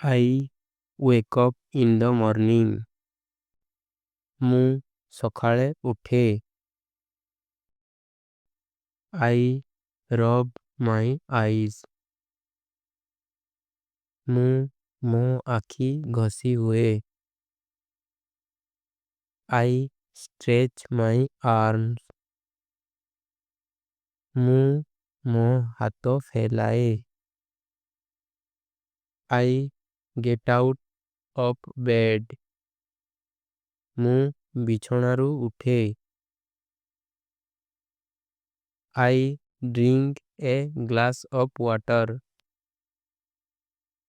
I wake up in the morning. ମୁଁ ସକାଳେ ଉଠେ। I rub my eyes. ମୁଁ ମୋ ଆଖି ଘଷି ହୁଏ। I stretch my arms. ମୁଁ ମୋ ହାତ ଫେଲାଏ। I get out of bed. ମୁଁ ବିଛଣାରୁ ଉଠେ। I drink a glass of water.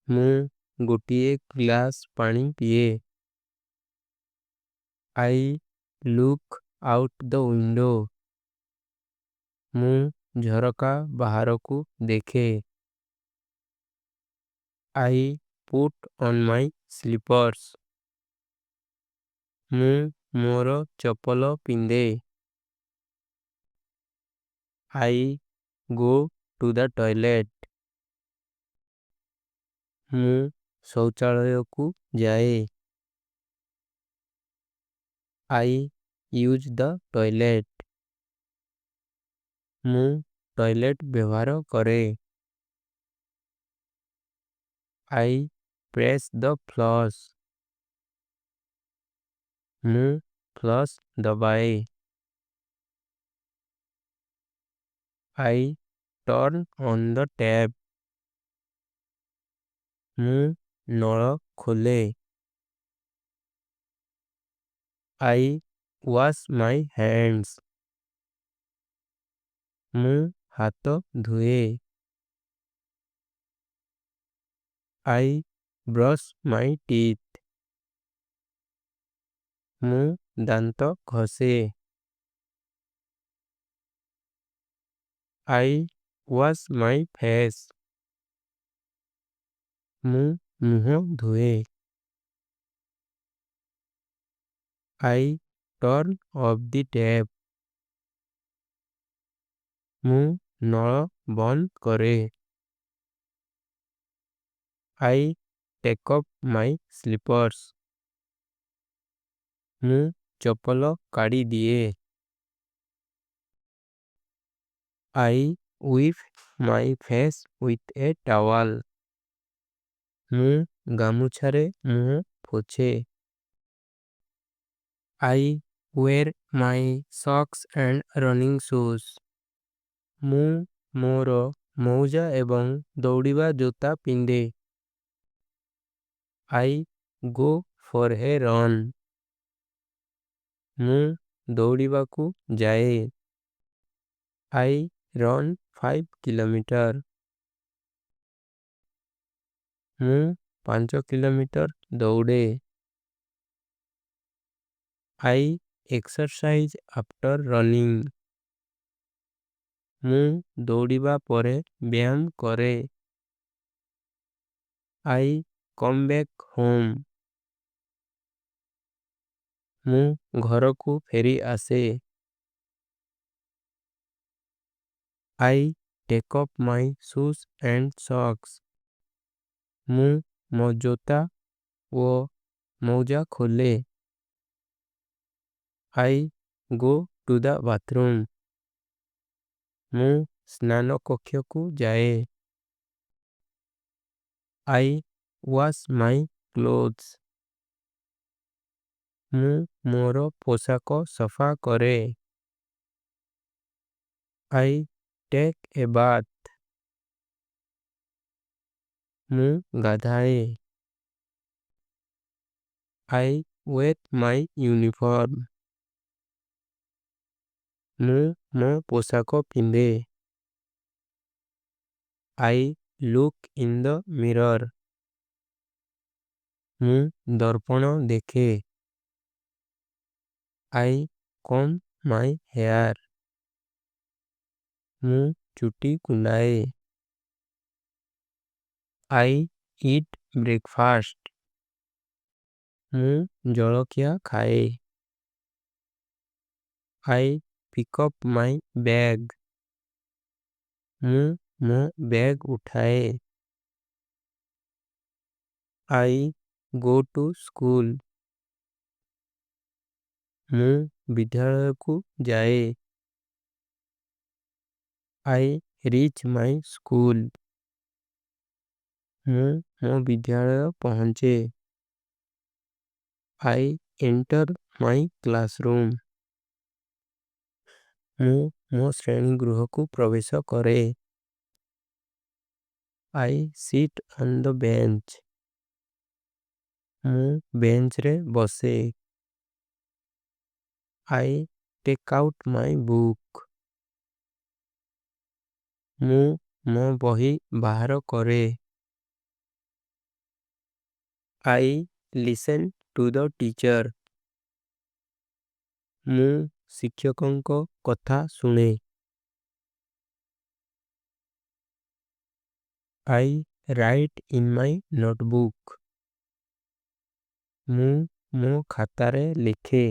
ମୁଁ ଗୋଟିଏ ଗ୍ଲାସ୍ ପାଣି ପିଏ। I look out the window. ମୁଁ ଝରକା ବାହାରକୁ ଦେଖେ। I put on my slippers. ମୁଁ ମୋର ଚପଲ ପିନ୍ଧେ। I go to the toilet. ମୁଁ ଶୌଚାଳୟକୁ ଯାଏ। I use the toilet. ମୁଁ ଟଏଲେଟ୍ ବ୍ୟବହାର କରେ। I press the floors. ମୁଁ ଫ୍ଲସ୍ ଦବାଏ। I turn on the tap. ମୁଁ ନଳ ଖୋଲେ। I wash my hands. ମୁଁ ହାତ ଧୁଏ। I brush my teeth. ମୁଁ ଦାନ୍ତ ଘଷେ। I wash my face. ମୁଁ ମୁହଁ ଧୁଏ। I turn off the tap. ମୁଁ ନଳ ବନ୍ଦ କରେ। I take off my slippers. ମୁଁ ଚପଲ କାଢ଼ି ଦିଏ। I wipe my face with a towel. ମୁଁ ଗାମୁଛାରେ ମୁହଁ ପୋଛେ। I wear my socks and running shoes. ମୁଁ ମୋର ମୌଜା ଏବଂ ଦୌଡ଼ିବା ଜୋତା ପିନ୍ଧେ। I go for a run. ମୁଁ ଦୌଡ଼ିବାକୁ ଯାଏ। I run 5 kilometer. ମୁଁ 5 କିଲୋମିଟର ଦୌଡ଼େ। I exercise after running. ମୁଁ ଦୌଡ଼ିବା ପରେ ବ୍ୟାୟାମ କରେ। I come back home. ମୁଁ ଘରକୁ ଫେରି ଆସେ। I take off my shoes and socks. ମୁଁ ମୋ ଜୋତା ଓ ମୌଜା ଖୋଲେ। I go to the bathroom. ମୁଁ ସ୍ନାନ କକ୍ଷକୁ ଯାଏ। I wash my clothes. ମୁଁ ମୋର ପୋଷାକ ସଫା କରେ। I take a bath. ମୁଁ ଗାଧାଏ। I wear my uniform. ମୁଁ ମୋ ପୋଷାକ ପିନ୍ଧେ। I look in the mirror. ମୁଁ ଦର୍ପଣ ଦେଖେ। I comb my hair. ମୁଁ ଚୁଟି କୁଣ୍ଡାଏ। I eat breakfast. ମୁଁ ଜଳଖିଆ ଖାଏ। I pick up my bag. ମୁଁ ମୋ ବ୍ୟାଗ ଉଠାଏ। I go to school. ମୁଁ ବିଦ୍ୟାଳୟକୁ ଯାଏ। I reach my school. ମୁଁ ମୋ ବିଦ୍ୟାଳୟ ପହଞ୍ଚେ। I enter my classroom. ମୁଁ ମୋ ଶ୍ରେଣୀ ଗୃହକୁ ପ୍ରବେଶ କରେ। I sit on the bench. ମୁଁ ବେଞ୍ଚରେ ବସେ। I take out my book. ମୁଁ ମୋ ବହି ବାହାର କରେ। I listen to the teacher. ମୁଁ ଶିକ୍ଷକଙ୍କ କଥା ଶୁଣେ। I write in my notebook. ମୁଁ ମୋ ଖାତାରେ ଲେଖେ।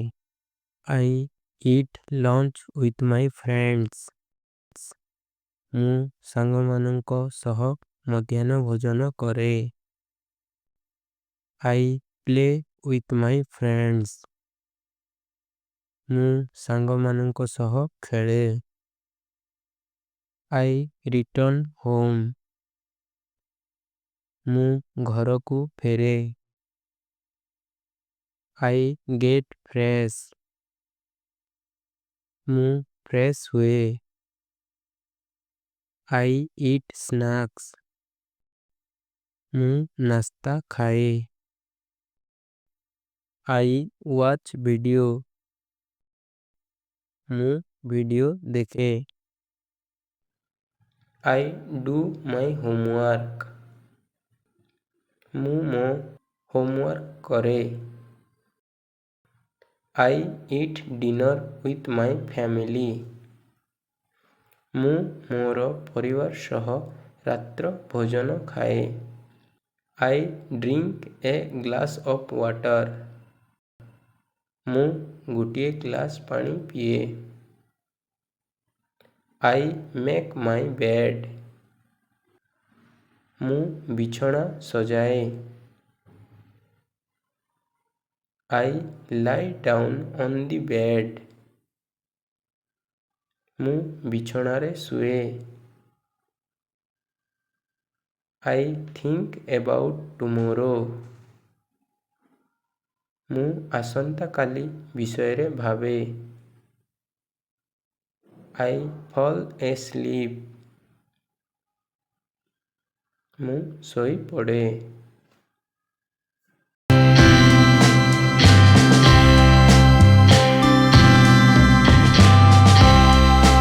I eat lunch with my friends. ମୁଁ ସାଙ୍ଗମାନଙ୍କ ସହ ମଧ୍ୟାହ୍ନ ଭୋଜନ କରେ। I play with my friends. ମୁଁ ସାଙ୍ଗମାନଙ୍କ ସହ ଖେଳେ। I return home. ମୁଁ ଘରକୁ ଫେରେ। I get fresh. ମୁଁ ଫ୍ରେଶ ହୁଏ। I eat snacks. ମୁଁ ନାସ୍ତା ଖାଏ। I watch video. ମୁଁ ଭିଡ଼ିଓ ଦେଖେ। I do my homework. ମୁଁ ମୋ ହୋମୱାର୍କ କରେ। I eat dinner with my family. ମୁଁ ମୋର ପରିବାର ସହ ରାତ୍ର ଭୋଜନ ଖାଏ। I drink a glass of water. ମୁଁ ଗୋଟିଏ ଗ୍ଲାସ ପାଣି ପିଏ। I make my bed. ମୁଁ ବିଛଣା ସଜାଏ। I lie down on the bed. ମୁଁ ବିଛଣାରେ ଶୁଏ। I think about tomorrow. ମୁଁ ଆସନ୍ତାକାଲି ବିଷୟରେ ଭାବେ। I fall asleep. ମୁଁ ଶୋଇପଡ଼େ।